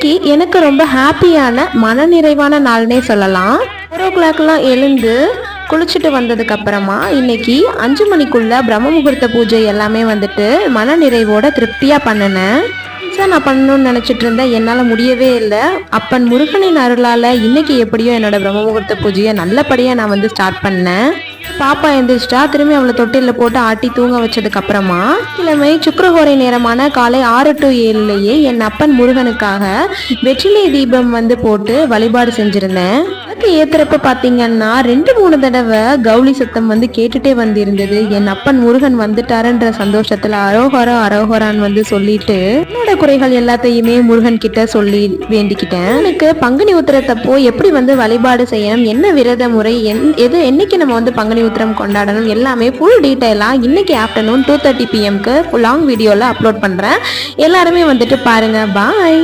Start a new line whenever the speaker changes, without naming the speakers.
இன்னைக்கு எனக்கு ரொம்ப ஹாப்பியான மனநிறைவான நாள்னே சொல்லலாம். 4 o'clockலாம் எழுந்து குளிச்சுட்டு வந்ததுக்கு அப்புறமா இன்னைக்கு 5 மணிக்குள்ள பிரம்ம முகூர்த்த பூஜை எல்லாமே வந்துட்டு மன நிறைவோட திருப்தியா பண்ணினேன். நான் பண்ணணும்னு நினைச்சிட்டு இருந்தேன், என்னால் முடியவே இல்லை. அப்பன் முருகனின் அருளால இன்னைக்கு எப்படியோ என்னோட பிரம்ம முகூர்த்த பூஜையை நல்லபடியாக நான் வந்து ஸ்டார்ட் பண்ணேன். பாப்பா எந்திரிச்சிட்டா, திரும்பி அவளை தொட்டிலில் போட்டு ஆட்டி தூங்க வச்சதுக்கு அப்புறமா கிழமை சுக்கிரஹோரை நேரமான காலை 6 to 7 என் அப்பன் முருகனுக்காக வெற்றிலை தீபம் வந்து போட்டு வழிபாடு செஞ்சிருந்தேன். அதுக்கு ஏத்துறப்ப பாத்தீங்கன்னா 2-3 தடவை கௌளி சத்தம் வந்து கேட்டுட்டே வந்து இருந்தது. என் அப்பன் முருகன் வந்துட்டாருன்ற சந்தோஷத்துல அரோகரா அரோகரான்னு வந்து சொல்லிட்டு என்னோட குறைகள் எல்லாத்தையுமே முருகன் கிட்ட சொல்லி வேண்டிக்கிட்டேன். எனக்கு பங்குனி உத்திரத்தப்போ எப்படி வந்து வழிபாடு செய்யணும், என்ன விரத முறை, என்னைக்கு நம்ம வந்து பங்குனி உத்திரம் கொண்டாடணும், எல்லாமே ஃபுல் டீட்டெயிலாக இன்னைக்கு ஆஃப்டர்நூன் 2:30 PM லாங் வீடியோவில் அப்லோட் பண்ணுறேன். எல்லாருமே வந்துட்டு பாருங்க. பாய்.